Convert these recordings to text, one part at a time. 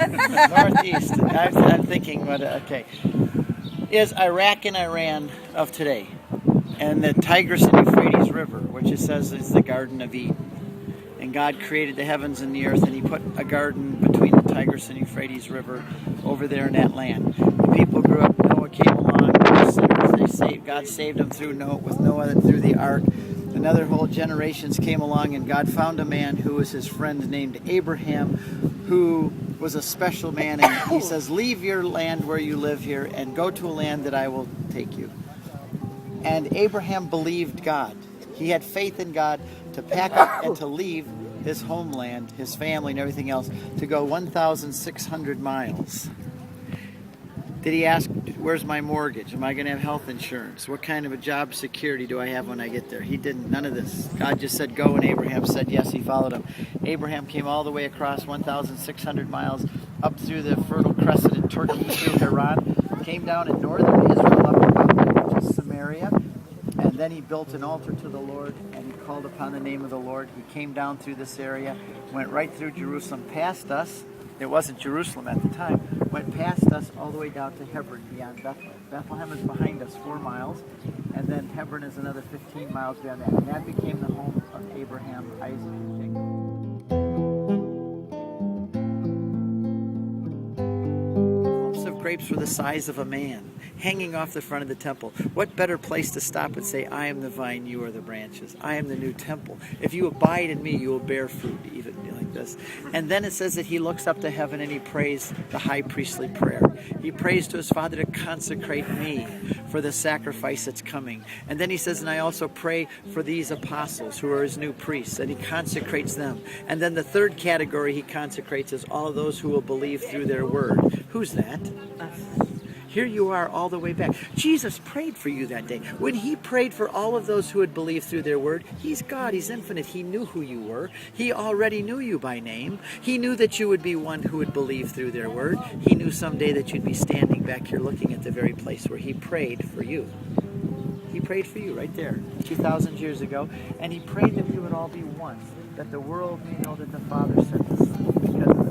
Northeast. I'm thinking, okay. Is Iraq and Iran of today. And the Tigris and Euphrates River, which it says is the Garden of Eden. And God created the heavens and the earth, and he put a garden between the Tigris and Euphrates River over there in that land. The people grew up, Noah came along, God saved them through Noah, with Noah through the ark. Another whole generations came along, and God found a man who was his friend named Abraham, who was a special man, and he says, leave your land where you live here and go to a land that I will take you. And Abraham believed God. He had faith in God to pack up and to leave his homeland, his family and everything else, to go 1,600 miles. Did he ask, where's my mortgage? Am I going to have health insurance? What kind of a job security do I have when I get there? He didn't, none of this. God just said go, and Abraham said yes, he followed him. Abraham came all the way across 1,600 miles up through the Fertile Crescent in Turkey, through Haran, came down in northern Israel up about to Samaria, and then he built an altar to the Lord, and he called upon the name of the Lord. He came down through this area, went right through Jerusalem, past us. It wasn't Jerusalem at the time. Went past us all the way down to Hebron, beyond Bethlehem. Bethlehem is behind us 4 miles, and then Hebron is another 15 miles beyond that. And that became the home of Abraham, Isaac, and Jacob. Clumps of grapes were the size of a man, hanging off the front of the temple. What better place to stop and say, I am the vine, you are the branches. I am the new temple. If you abide in me, you will bear fruit, even like this. And then it says that he looks up to heaven and he prays the high priestly prayer. He prays to his Father to consecrate me for the sacrifice that's coming. And then he says, and I also pray for these apostles who are his new priests, and he consecrates them. And then the third category he consecrates is all those who will believe through their word. Who's that? Here you are all the way back. Jesus prayed for you that day. When he prayed for all of those who would believe through their word, he's God, he's infinite. He knew who you were. He already knew you by name. He knew that you would be one who would believe through their word. He knew someday that you'd be standing back here looking at the very place where he prayed for you. He prayed for you right there, 2,000 years ago. And he prayed that we would all be one, that the world may know that the Father sent the Son, because of the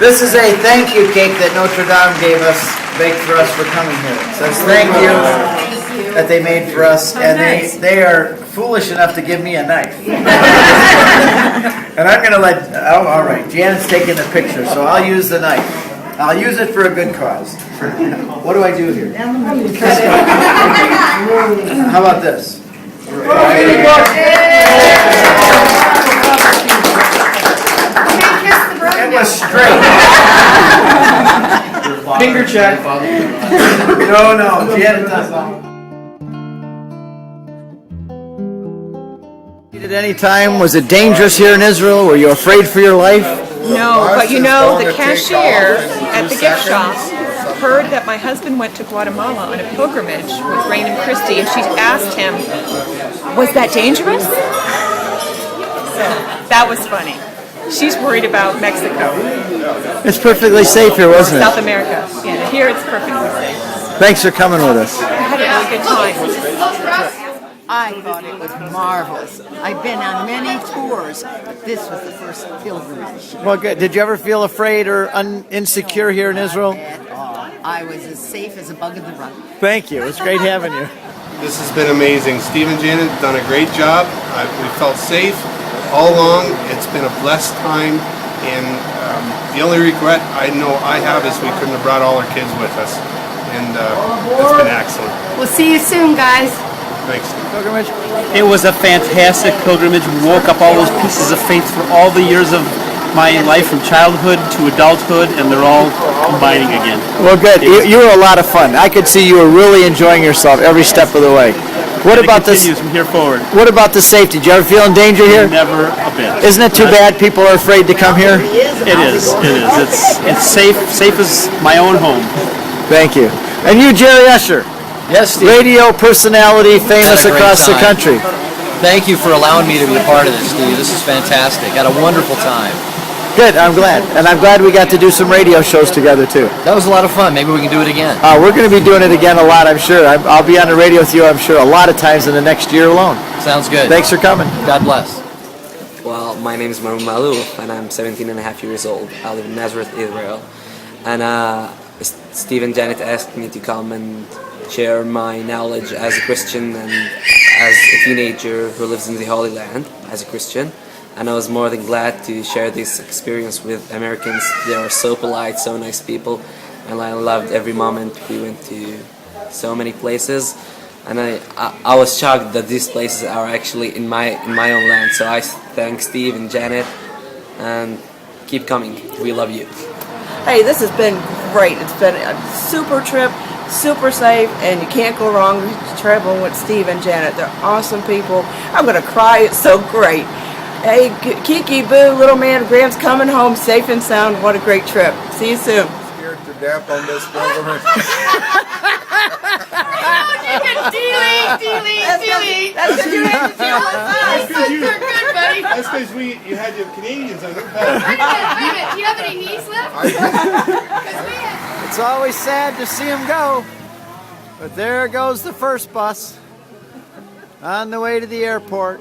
This is a thank you cake that Notre Dame gave us, baked for us for coming here. It says thank you that they made for us, and they are foolish enough to give me a knife. And I'm going to all right, Janet's taking the picture, so I'll use the knife. I'll use it for a good cause. What do I do here? How about this? It was straight. Finger check. No, Janet does not. At any time, was it dangerous here in Israel? Were you afraid for your life? No, but you know, the cashier at the gift shop heard that my husband went to Guatemala on a pilgrimage with Rain and Christy, and she asked him, was that dangerous? So that was funny. She's worried about Mexico. It's perfectly safe here, wasn't it? South America. Yeah, here it's perfectly safe. Thanks for coming with us. I had a really good time. I thought it was marvelous. I've been on many tours, but this was the first pilgrimage. Well, good. Did you ever feel afraid or insecure here in Israel? At all. I was as safe as a bug in the rug. Thank you. It's great having you. This has been amazing. Steve and Janet have done a great job. We felt safe all along. It's been a blessed time, and the only regret I know I have is we couldn't have brought all our kids with us, and it's been excellent. We'll see you soon, guys. Thanks, Steve. Pilgrimage. It was a fantastic pilgrimage. We woke up all those pieces of faith for all the years of my life from childhood to adulthood, and they're all combining again. Well, good. You were a lot of fun. I could see you were really enjoying yourself every step of the way. What And it about this? continues from here forward. What about the safety? Did you ever feel in danger here? Never a bit. Isn't it too bad people are afraid to come here? It is. It is. It's safe as my own home. Thank you. And you, Jerry Usher, Yes, Steve. radio personality, famous Had a great across the time. country. Thank you for allowing me to be a part of this, Steve. This is fantastic. Had a wonderful time. Good. I'm glad, and I'm glad we got to do some radio shows together too. That was a lot of fun. Maybe we can do it again. We're going to be doing it again a lot, I'm sure. I'll be on the radio with you, I'm sure, a lot of times in the next year alone. Sounds good. Thanks for coming. God bless. Well, my name is Maroon Malouf, and I'm 17 and a half years old. I live in Nazareth, Israel. And Steve and Janet asked me to come and share my knowledge as a Christian and as a teenager who lives in the Holy Land as a Christian. And I was more than glad to share this experience with Americans. They are so polite, so nice people, and I loved every moment. We went to so many places, and I was shocked that these places are actually in my own land. So I thank Steve and Janet, and keep coming. We love you. Hey, this has been great. It's been a super trip, super safe, and you can't go wrong traveling with Steve and Janet. They're awesome people. I'm going to cry. It's so great. Hey, Kiki, Boo, little man, Graham's coming home safe and sound. What a great trip. See you soon. Scared to death on this pilgrimage. Delete. That's what you had to do. They're good, buddy. That's because you had your Canadians on your back. Wait a minute. Do you have any knees left? It's always sad to see them go, but there goes the first bus on the way to the airport.